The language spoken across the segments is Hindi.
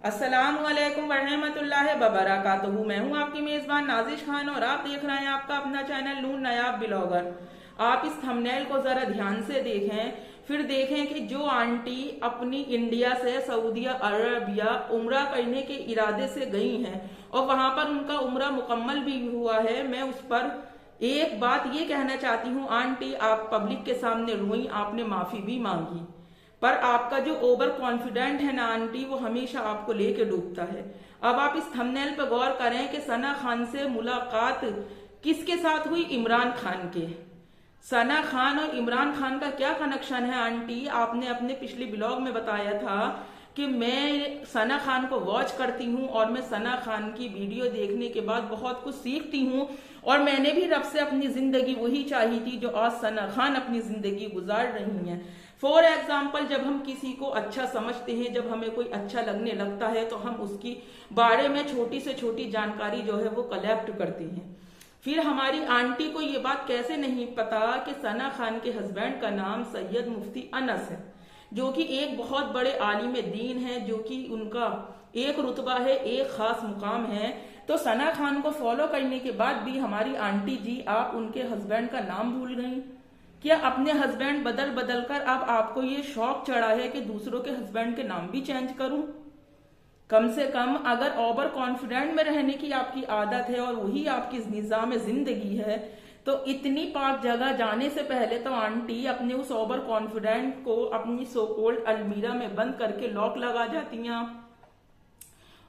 अस्सलामुअलैकुम वरहमतुल्लाहि वबरकातुहू। मैं हूं आपकी मेजबान नाजिश खान और आप देख रहे हैं आपका अपना चैनल नून नायाब ब्लॉगर। आप इस थंबनेल को जरा ध्यान से देखें, फिर देखें कि जो आंटी अपनी इंडिया से सऊदी अरबिया उम्रा करने के इरादे से गई हैं और वहां पर उनका उम्रा मुकम्मल भी हुआ है, मैं उस पर एक बात ये कहना चाहती हूँ। आंटी, आप पब्लिक के सामने रोई, आपने माफी भी मांगी, पर आपका जो ओवर कॉन्फिडेंट है ना आंटी, वो हमेशा आपको लेके डूबता है। अब आप इस थंबनेल पर गौर करें कि सना खान से मुलाकात किसके साथ हुई? इमरान खान के। सना खान और इमरान खान का क्या कनेक्शन है आंटी? आपने अपने पिछले ब्लॉग में बताया था कि मैं सना खान को वॉच करती हूँ और मैं सना खान की वीडियो देखने के बाद बहुत कुछ सीखती हूँ और मैंने भी रब से अपनी जिंदगी वही चाही थी जो आज सना खान अपनी जिंदगी गुजार रही हैं। फॉर एग्जाम्पल, जब हम किसी को अच्छा समझते हैं, जब हमें कोई अच्छा लगने लगता है, तो हम उसकी बारे में छोटी से छोटी जानकारी जो है वो कलेक्ट करते हैं। फिर हमारी आंटी को ये बात कैसे नहीं पता कि सना खान के हस्बैंड का नाम सैयद मुफ्ती अनस है, जो कि एक बहुत बड़े आलिम दीन है, जो कि उनका एक रुतबा है, एक खास मुकाम है। तो सना खान को फॉलो करने के बाद भी हमारी आंटी जी, आप उनके हस्बैंड का नाम भूल गई। क्या अपने हस्बैंड बदल बदल कर अब आपको ये शौक चढ़ा है कि दूसरों के हस्बैंड के नाम भी चेंज करूं? कम से कम अगर ओवर कॉन्फिडेंट में रहने की आपकी आदत है और वही आपकी निजाम जिंदगी है, तो इतनी पाक जगह जाने से पहले तो आंटी अपने उस ओवर कॉन्फिडेंट को अपनी सो कोल्ड अलमीरा में बंद करके लॉक लगा जाती हैं आप।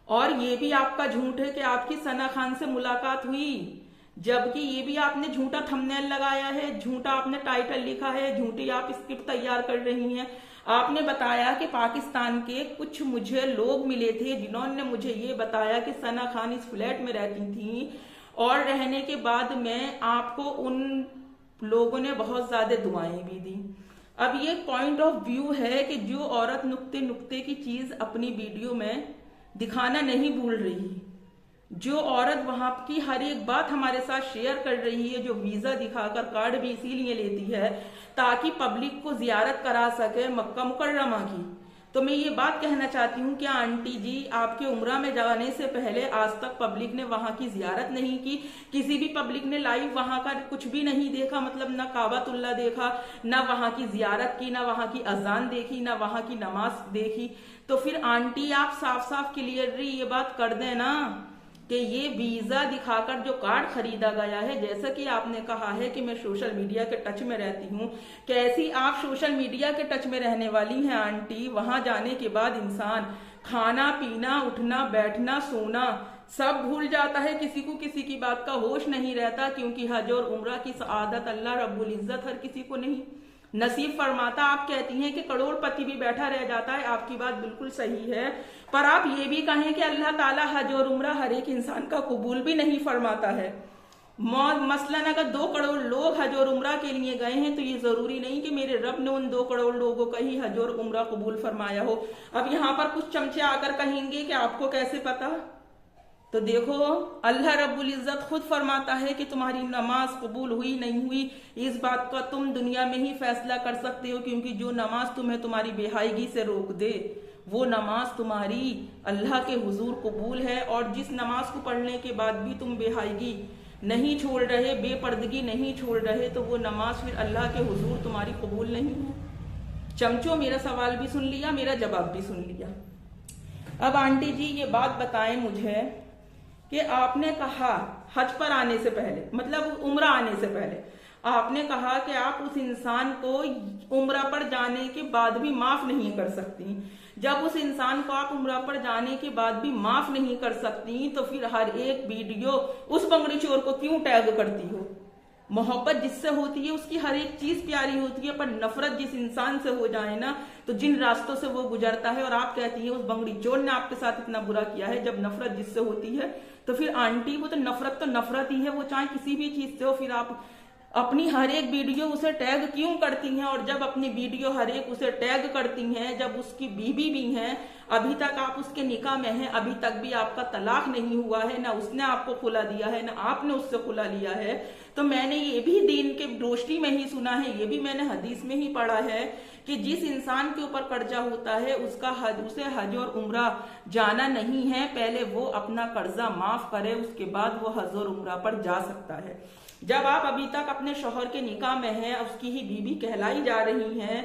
और ये भी आपका झूठ है कि आपकी सना खान से मुलाकात हुई, जबकि ये भी आपने झूठा थंबनेल लगाया है, झूठा आपने टाइटल लिखा है, झूठी आप स्क्रिप्ट तैयार कर रही हैं। आपने बताया कि पाकिस्तान के कुछ मुझे लोग मिले थे जिन्होंने मुझे ये बताया कि सना खान इस फ्लैट में रहती थी और रहने के बाद में आपको उन लोगों ने बहुत ज्यादा दुआएं भी दी। अब ये पॉइंट ऑफ व्यू है कि जो औरत नुक्ते नुक्ते की चीज अपनी वीडियो में दिखाना नहीं भूल रही, जो औरत वहां की हर एक बात हमारे साथ शेयर कर रही है, जो वीजा दिखाकर कार्ड भी इसीलिए लेती है ताकि पब्लिक को जियारत करा सके मक्का मुकर्रमा की। तो मैं ये बात कहना चाहती हूँ कि आंटी जी, आपके उम्रा में जाने से पहले आज तक पब्लिक ने वहां की जियारत नहीं की, किसी भी पब्लिक ने लाइव वहां का कुछ भी नहीं देखा, मतलब ना काबातुल्ला देखा, ना वहां की जियारत की, ना वहां की अजान देखी, ना वहां की नमाज देखी। तो फिर आंटी, आप साफ साफ क्लियरली ये बात कर दें ना कि ये वीजा दिखाकर जो कार्ड खरीदा गया है, जैसा कि आपने कहा है कि मैं सोशल मीडिया के टच में रहती हूँ, कैसी आप सोशल मीडिया के टच में रहने वाली हैं आंटी? वहां जाने के बाद इंसान खाना पीना, उठना बैठना, सोना सब भूल जाता है, किसी को किसी की बात का होश नहीं रहता, क्योंकि हज और उम्रा की सआदत अल्लाह रब्बुल इज्जत हर किसी को नहीं नसीब फरमाता। आप कहती हैं कि करोड़पति भी बैठा रह जाता है, आपकी बात बिल्कुल सही है, पर आप ये भी कहें कि अल्लाह ताला हज और उम्रा हर एक इंसान का कबूल भी नहीं फरमाता है। मसलन अगर 2 करोड़ लोग हज और उम्रा के लिए गए हैं, तो ये जरूरी नहीं कि मेरे रब ने उन 2 करोड़ लोगों का ही हज और उम्रा कबूल फरमाया हो। अब यहाँ पर कुछ चमचे आकर कहेंगे कि आपको कैसे पता? तो देखो, अल्लाह रब्बुल इज्जत खुद फरमाता है कि तुम्हारी नमाज कबूल हुई नहीं हुई, इस बात का तुम दुनिया में ही फैसला कर सकते हो, क्योंकि जो नमाज तुम्हें तुम्हारी बेहायगी से रोक दे, वो नमाज तुम्हारी अल्लाह के हुजूर कबूल है। और जिस नमाज को पढ़ने के बाद भी तुम बेहायगी नहीं छोड़ रहे, बेपर्दगी नहीं छोड़ रहे, तो वो नमाज फिर अल्लाह के हुजूर तुम्हारी कबूल नहीं है। चमचो, मेरा सवाल भी सुन लिया, मेरा जवाब भी सुन लिया। अब आंटी जी, ये बात बताएं मुझे कि आपने कहा हज पर आने से पहले, मतलब उम्रा आने से पहले, आपने कहा कि आप उस इंसान को उम्रा पर जाने के बाद भी माफ नहीं कर सकती। जब उस इंसान को आप उम्रा पर जाने के बाद भी माफ नहीं कर सकती, तो फिर हर एक वीडियो उस बंगड़ी चोर को क्यों टैग करती हो? मोहब्बत जिससे होती है उसकी हर एक चीज प्यारी होती है, पर नफरत जिस इंसान से हो जाए ना, तो जिन रास्तों से वो गुजरता है, और आप कहती है उस बंगड़ी चोर ने आपके साथ इतना बुरा किया है। जब नफरत जिससे होती है, तो फिर आंटी वो तो नफरत ही है, वो चाहे किसी भी चीज से हो। फिर आप अपनी हर एक वीडियो उसे टैग क्यों करती हैं? और जब अपनी वीडियो हर एक उसे टैग करती हैं, जब उसकी बीवी भी हैं, अभी तक आप उसके निकाह में हैं, अभी तक भी आपका तलाक नहीं हुआ है, ना उसने आपको खुला दिया है, ना आपने उससे खुला लिया है, तो मैंने ये भी दीन के रोशनी में ही सुना है, ये भी मैंने हदीस में ही पढ़ा है कि जिस इंसान के ऊपर कर्जा होता है उसे हज और उम्रा जाना नहीं है, पहले वो अपना कर्जा माफ करे, उसके बाद वो हज और उम्रा पर जा सकता है। जब आप अभी तक अपने शौहर के निकाह में हैं, उसकी ही बीवी कहलाई जा रही हैं,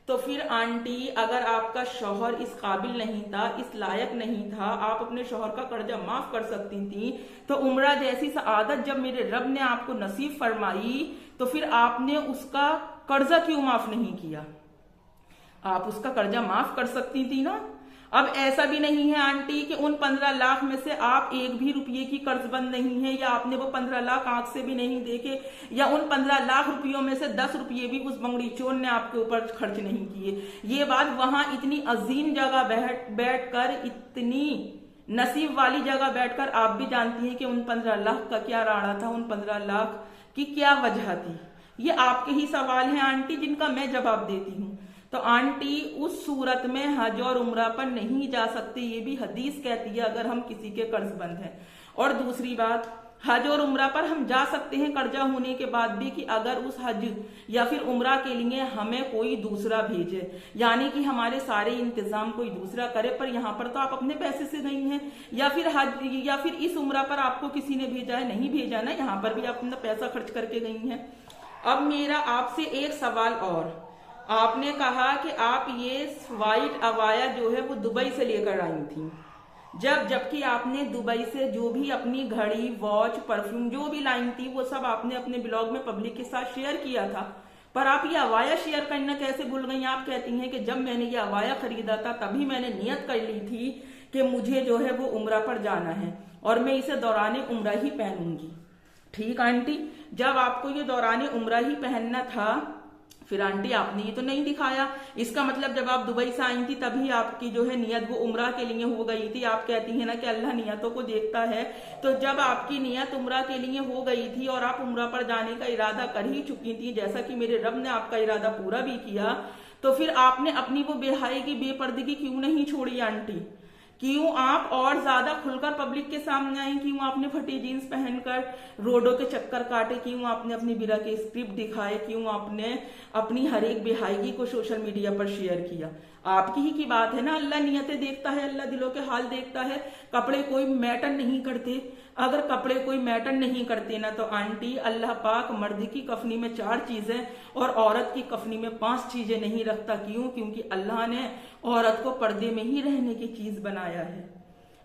तो फिर आंटी अगर आपका शौहर इस काबिल नहीं था, इस लायक नहीं था, आप अपने शौहर का कर्जा माफ कर सकती थी, तो उम्रा जैसी सआदत जब मेरे रब ने आपको नसीब फरमाई तो फिर आपने उसका कर्जा क्यों माफ नहीं किया? आप उसका कर्जा माफ कर सकती थी ना। अब ऐसा भी नहीं है आंटी कि उन 15 लाख में से आप एक भी रुपये की कर्जबंद नहीं है, या आपने वो 15 लाख आंख से भी नहीं देखे, या उन 15 लाख रुपयों में से 10 रुपये भी उस बंगड़ी चोर ने आपके ऊपर खर्च नहीं किए। ये बात वहां इतनी अजीम जगह बैठकर, इतनी नसीब वाली जगह बैठकर आप भी जानती हैं कि उन 15 लाख का क्या राड़ा था, उन 15 लाख की क्या वजह थी। ये आपके ही सवाल हैं आंटी, जिनका मैं जवाब देती हूँ। तो आंटी उस सूरत में हज और उम्रा पर नहीं जा सकते, ये भी हदीस कहती है, अगर हम किसी के कर्जबंद हैं। और दूसरी बात, हज और उम्रा पर हम जा सकते हैं कर्जा होने के बाद भी, कि अगर उस हज या फिर उम्रा के लिए हमें कोई दूसरा भेजे, यानी कि हमारे सारे इंतजाम कोई दूसरा करे। पर यहाँ पर तो आप अपने पैसे से गई हैं, या फिर हज या फिर इस उम्रा पर आपको किसी ने भेजा है, नहीं भेजा ना, यहाँ पर भी आप अपना पैसा खर्च करके गई हैं। अब मेरा आपसे एक सवाल और, आपने कहा कि आप ये व्हाइट अबाया जो है वो दुबई से लेकर आई थी, जबकि आपने दुबई से जो भी अपनी घड़ी, वॉच, परफ्यूम जो भी लाई थी वो सब आपने अपने ब्लॉग में पब्लिक के साथ शेयर किया था। पर आप ये अबाया शेयर करना कैसे भूल गई? आप कहती हैं कि जब मैंने ये अबाया खरीदा था तभी मैंने नियत कर ली थी कि मुझे जो है वो उम्रा पर जाना है और मैं इसे दौराने उम्रा ही पहनूंगी। ठीक आंटी, जब आपको ये दौराने उम्रा ही पहनना था, फिर आंटी आपने ये तो नहीं दिखाया। इसका मतलब जब आप दुबई से आई थी तभी आपकी जो है नियत वो उम्रा के लिए हो गई थी। आप कहती हैं ना कि अल्लाह नियतों को देखता है, तो जब आपकी नियत उम्रा के लिए हो गई थी और आप उम्रा पर जाने का इरादा कर ही चुकी थी, जैसा कि मेरे रब ने आपका इरादा पूरा भी किया, तो फिर आपने अपनी वो बेहाई की, बेपर्दगी क्यों नहीं छोड़ी आंटी? क्यों आप और ज्यादा खुलकर पब्लिक के सामने आई? क्यों आपने फटी जीन्स पहनकर रोडों के चक्कर काटे? क्यों आपने अपनी बिरा के स्क्रिप्ट दिखाए? क्यों आपने अपनी हर एक बेहायगी को सोशल मीडिया पर शेयर किया? आपकी ही की बात है ना, अल्लाह नियतें देखता है, अल्लाह दिलों के हाल देखता है। कपड़े कोई मैटर नहीं करते। अगर कपड़े कोई मैटर नहीं करते ना, तो आंटी अल्लाह पाक मर्द की कफनी में 4 चीजें और औरत की कफनी में 5 चीजें नहीं रखता। क्यों? क्योंकि अल्लाह ने औरत को पर्दे में ही रहने की चीज बनाया है।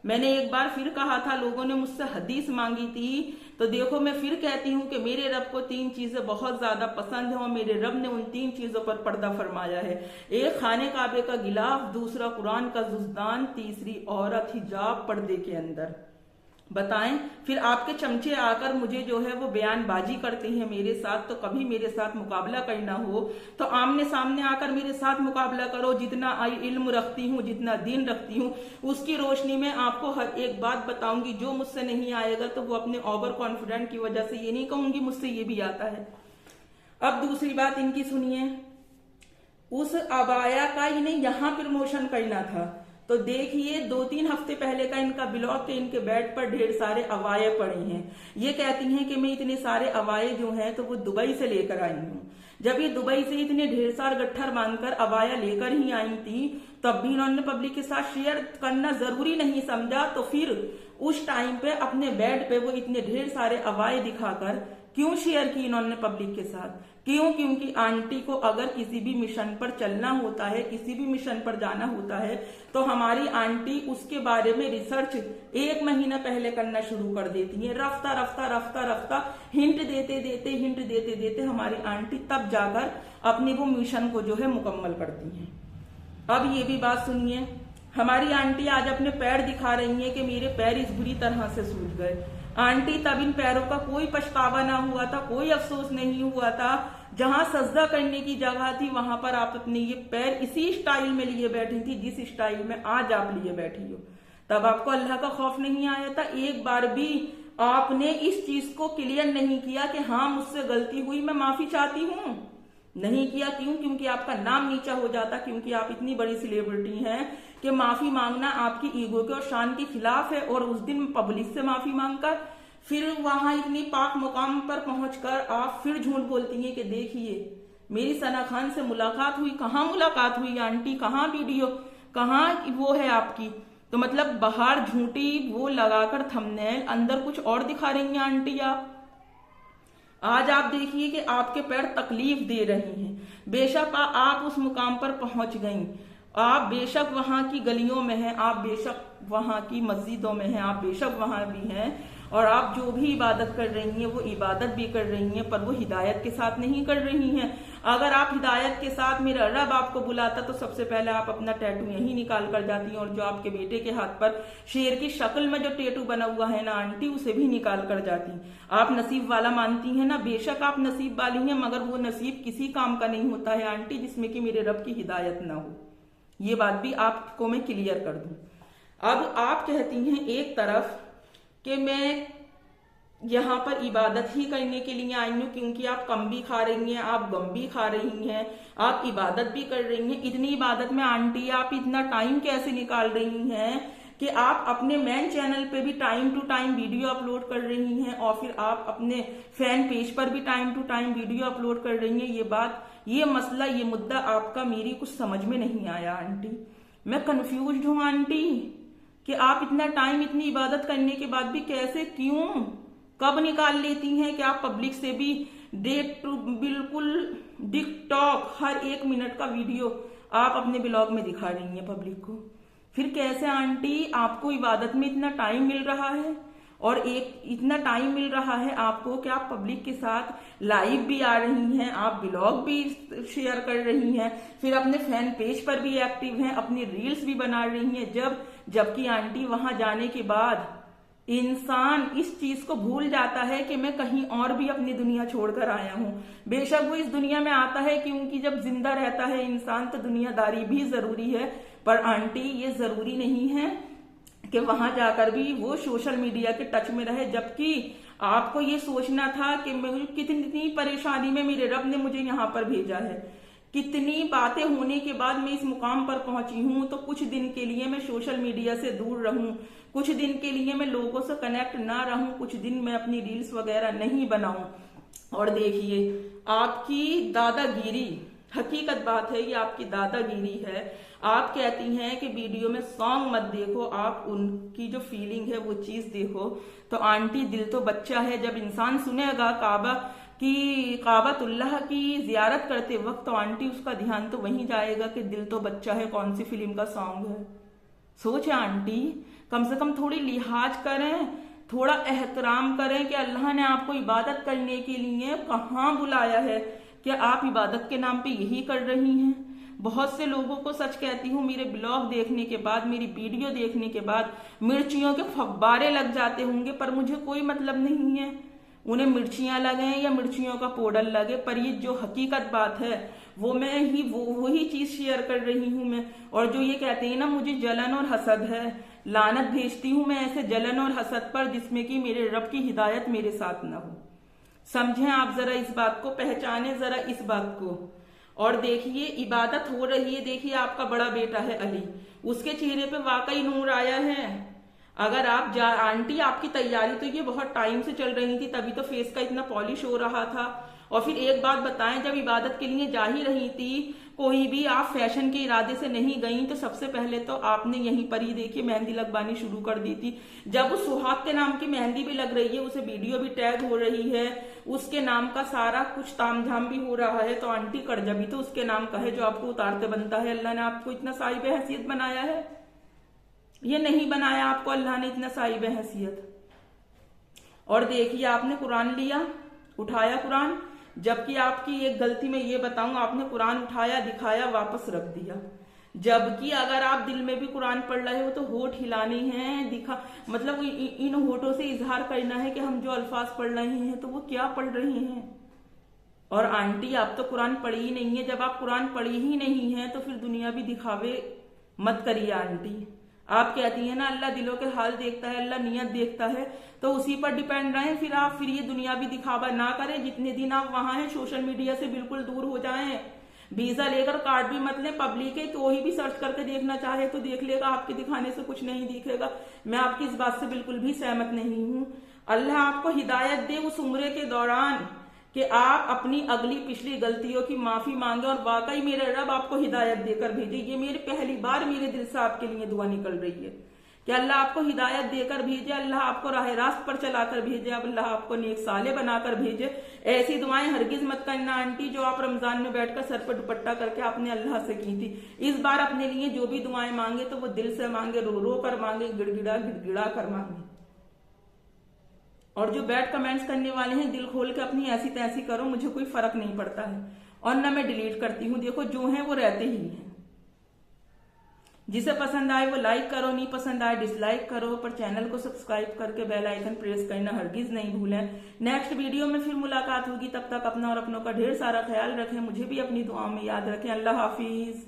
मैंने एक बार फिर कहा था, लोगों ने मुझसे हदीस मांगी थी, तो देखो मैं फिर कहती हूँ कि मेरे रब को 3 चीजें बहुत ज्यादा पसंद है और मेरे रब ने उन 3 चीजों पर पर्दा फरमाया है। एक खाने काबे का गिलाफ, दूसरा कुरान का जुज़दान, तीसरी औरत हिजाब पर्दे के अंदर। बताएं, फिर आपके चमचे आकर मुझे जो है वो बयानबाजी करते हैं मेरे साथ। तो कभी मेरे साथ मुकाबला करना हो तो आमने सामने आकर मेरे साथ मुकाबला करो। जितना इल्म रखती हूँ, जितना दीन रखती हूँ, उसकी रोशनी में आपको हर एक बात बताऊंगी। जो मुझसे नहीं आएगा तो वो अपने ओवर कॉन्फिडेंट की वजह से ये नहीं कहूंगी मुझसे ये भी आता है। अब दूसरी बात इनकी सुनिए, उस अबाया का इन्हें यहाँ प्रमोशन करना था, तो देखिए 2-3 हफ्ते पहले का इनका ब्लॉग के इनके बेड पर ढेर सारे अवाये पड़े हैं। ये कहती हैं कि मैं इतने सारे अवाये जो हैं तो वो दुबई से लेकर आई हूँ। जब ये दुबई से इतने ढेर सारे गट्ठर बांधकर अवाया लेकर ही आई थी, तब भी इन्होंने पब्लिक के साथ शेयर करना जरूरी नहीं समझा। तो फिर उस टाइम पे अपने बेड पे वो इतने ढेर सारे अवाये दिखाकर क्यों शेयर की इन्होंने पब्लिक के साथ? क्यों? क्योंकि आंटी को अगर किसी भी मिशन पर चलना होता है, किसी भी मिशन पर जाना होता है, तो हमारी आंटी उसके बारे में रिसर्च 1 महीना पहले करना शुरू कर देती है। रफ्ता रफ्ता रफ्ता रफ्ता हिंट देते देते हमारी आंटी तब जाकर अपनी वो मिशन को जो है मुकम्मल करती है। अब ये भी बात सुनिए, हमारी आंटी आज अपने पैर दिखा रही है कि मेरे पैर इस बुरी तरह से सूज गए। आंटी तब इन पैरों का कोई पछतावा ना हुआ था, कोई अफसोस नहीं हुआ था। जहां सजदा करने की जगह थी वहां पर आप अपने ये पैर इसी स्टाइल में लिए बैठी थी जिस स्टाइल में आज आप लिए बैठी हो। तब आपको अल्लाह का खौफ नहीं आया था? एक बार भी आपने इस चीज को क्लियर नहीं किया कि हाँ मुझसे गलती हुई, मैं माफी चाहती हूँ? नहीं किया। क्यों? क्योंकि आपका नाम नीचा हो जाता, क्योंकि आप इतनी बड़ी सेलिब्रिटी हैं कि माफी मांगना आपकी ईगो के और शान के खिलाफ है। और उस दिन पब्लिक से माफी मांगकर फिर वहां इतनी पाक मुकाम पर पहुंचकर आप फिर झूठ बोलती हैं कि देखिए मेरी सना खान से मुलाकात हुई। कहाँ मुलाकात हुई आंटी, कहाँ वीडियो, कहाँ वो है आपकी? तो मतलब बाहर झूठी वो लगाकर थंबनेल, अंदर कुछ और दिखा रही हैं आंटी आप। आज आप देखिए कि आपके पैर तकलीफ दे रहे हैं। बेशक आप उस मुकाम पर पहुंच गई, आप बेशक वहां की गलियों में हैं, आप बेशक वहां की मस्जिदों में हैं, आप बेशक वहां भी हैं, और आप जो भी इबादत कर रही हैं वो इबादत भी कर रही हैं, पर वो हिदायत के साथ नहीं कर रही हैं। अगर आप हिदायत के साथ, मेरा रब आपको बुलाता तो सबसे पहले आप अपना टैटू यहीं निकाल कर जाती हैं, और जो आपके बेटे के हाथ पर शेर की शक्ल में जो टैटू बना हुआ है ना आंटी, उसे भी निकाल कर जाती। आप नसीब वाला मानती हैं ना, बेशक आप नसीब वाली हैं, मगर वो नसीब किसी काम का नहीं होता है आंटी जिसमें कि मेरे रब की हिदायत ना हो। ये बात भी आपको मैं क्लियर कर दूं। अब आप कहती हैं एक तरफ कि मैं यहाँ पर इबादत ही करने के लिए आई हूँ, क्योंकि आप कम भी खा रही हैं, आप गम भी खा रही हैं, आप इबादत भी कर रही हैं। इतनी इबादत में आंटी आप इतना टाइम कैसे निकाल रही हैं कि आप अपने मेन चैनल पे भी time to time video upload कर रही हैं, और फिर आप अपने फैन पेज पर भी time to time video upload कर रही हैं। ये बात, ये मसला, ये मुद्दा आपका मेरी कुछ समझ में नहीं आया आंटी। मैं कंफ्यूज हूं आंटी कि आप इतना टाइम, इतनी इबादत करने के बाद भी कैसे, क्यों, कब निकाल लेती हैं कि आप पब्लिक से भी डेट टू बिल्कुल टिकटॉक हर 1 मिनट का वीडियो आप अपने ब्लॉग में दिखा रही हैं पब्लिक को। फिर कैसे आंटी आपको इबादत में इतना टाइम मिल रहा है, और एक इतना टाइम मिल रहा है आपको कि आप पब्लिक के साथ लाइव भी आ रही हैं, आप ब्लॉग भी शेयर कर रही हैं, फिर अपने फैन पेज पर भी एक्टिव हैं, अपनी रील्स भी बना रही हैं। जबकि आंटी वहां जाने के बाद इंसान इस चीज को भूल जाता है कि मैं कहीं और भी अपनी दुनिया छोड़कर आया हूं। बेशक वो इस दुनिया में आता है क्योंकि जब जिंदा रहता है इंसान तो दुनियादारी भी जरूरी है, पर आंटी ये जरूरी नहीं है कि वहां जाकर भी वो सोशल मीडिया के टच में रहे। जबकि आपको ये सोचना था कि मैं कितनी परेशानी में मेरे रब ने मुझे यहाँ पर भेजा है, कितनी बातें होने के बाद मैं इस मुकाम पर पहुंची हूं, तो कुछ दिन के लिए मैं सोशल मीडिया से दूर रहूं, कुछ दिन के लिए मैं लोगों से कनेक्ट ना रहूं, कुछ दिन मैं अपनी रील्स वगैरह नहीं बनाऊं। और देखिए आपकी दादागिरी, हकीकत बात है, ये आपकी दादागिरी है। आप कहती हैं कि वीडियो में सॉन्ग मत देखो, आप उनकी जो फीलिंग है वो चीज देखो। तो आंटी दिल तो बच्चा है, जब इंसान सुनेगा काबातुल्लाह की जियारत करते वक्त, तो आंटी उसका ध्यान तो वहीं जाएगा कि दिल तो बच्चा है कौन सी फिल्म का सॉन्ग है। सोचे आंटी, कम से कम थोड़ी लिहाज करें, थोड़ा एहतराम करें कि अल्लाह ने आपको इबादत करने के लिए कहाँ बुलाया है, क्या आप इबादत के नाम पे यही कर रही हैं? बहुत से लोगों को सच कहती हूँ, मेरे ब्लॉग देखने के बाद, मेरी वीडियो देखने के बाद मिर्चियों के फव्वारे लग जाते होंगे, पर मुझे कोई मतलब नहीं है उन्हें मिर्चियां लगे या मिर्चियों का पाउडर लगे। पर ये जो हकीकत बात है वो मैं ही वही चीज शेयर कर रही हूँ मैं। और जो ये कहते हैं ना मुझे जलन और हसद है, लानत भेजती हूँ मैं ऐसे जलन और हसद पर जिसमें कि मेरे रब की हिदायत मेरे साथ ना हो। समझें आप जरा इस बात को, पहचाने जरा इस बात को। और देखिए इबादत हो रही है, देखिए आपका बड़ा बेटा है अली, उसके चेहरे पे वाकई नूर आया है। अगर आप आंटी आपकी तैयारी तो ये बहुत टाइम से चल रही थी, तभी तो फेस का इतना पॉलिश हो रहा था। और फिर एक बात बताएं, जब इबादत के लिए जा ही रही थी, कोई भी आप फैशन के इरादे से नहीं गई, तो सबसे पहले तो आपने यहीं पर ही देखिए मेहंदी लगवानी शुरू कर दी थी। जब उस सुहाग के नाम की मेहंदी भी लग रही है, उसे वीडियो भी टैग हो रही है, उसके नाम का सारा कुछ तामझाम भी हो रहा है, तो आंटी कर्जा भी तो उसके नाम का है जो आपको उतारते बनता है। अल्लाह ने आपको इतना साहिब हैसियत बनाया है, ये नहीं बनाया आपको अल्लाह ने इतना साहिब हैसियत। और देखिए आपने कुरान लिया, उठाया कुरान, जबकि आपकी एक गलती में ये बताऊं, आपने कुरान उठाया, दिखाया, वापस रख दिया। जबकि अगर आप दिल में भी कुरान पढ़ रहे हो तो होठ हिलाने हैं, मतलब इन होठों से इजहार करना है कि हम जो अल्फाज पढ़ रहे हैं तो वो क्या पढ़ रहे हैं। और आंटी आप तो कुरान पढ़ी ही नहीं है, जब आप कुरान पढ़ी ही नहीं है तो फिर दुनिया भी दिखावे मत करिए आंटी। आप कहती हैं ना अल्लाह दिलों के हाल देखता है, अल्लाह नियत देखता है, तो उसी पर डिपेंड रहें। फिर ये दुनिया भी दिखावा ना करें। जितने दिन आप वहां हैं सोशल मीडिया से बिल्कुल दूर हो जाएं। वीजा लेकर कार्ड भी मत लें, पब्लिक है तो ही भी सर्च करके देखना चाहे तो देख लेगा, आपके दिखाने से कुछ नहीं दिखेगा। मैं आपकी इस बात से बिल्कुल भी सहमत नहीं हूँ। अल्लाह आपको हिदायत दे उस उम्र के दौरान कि आप अपनी अगली पिछली गलतियों की माफी मांगे और वाकई मेरे रब आपको हिदायत देकर भेजे। ये मेरी पहली बार मेरे दिल से आपके लिए दुआ निकल रही है कि अल्लाह आपको हिदायत देकर भेजे, अल्लाह आपको राह रास्त पर चलाकर भेजे, अल्लाह आपको नेक साले बनाकर भेजे। ऐसी दुआएं हरगिज मत करना आंटी जो आप रमजान में बैठकर सर पर दुपट्टा करके आपने अल्लाह से की थी। इस बार अपने लिए जो भी दुआएं मांगे तो वो दिल से मांगे, रो रो कर मांगे, गिड़गिड़ा कर मांगे। और जो बैड कमेंट्स करने वाले हैं, दिल खोल के अपनी ऐसी तैसी करो, मुझे कोई फर्क नहीं पड़ता है और ना मैं डिलीट करती हूँ। देखो जो है वो रहते ही हैं। जिसे पसंद आए वो लाइक करो, नहीं पसंद आए डिसलाइक करो, पर चैनल को सब्सक्राइब करके बेल आइकन प्रेस करना हरगिज नहीं भूलें। नेक्स्ट वीडियो में फिर मुलाकात होगी, तब तक अपना और अपनों का ढेर सारा ख्याल रखें। मुझे भी अपनी दुआओं में याद रखें। अल्लाह हाफिज।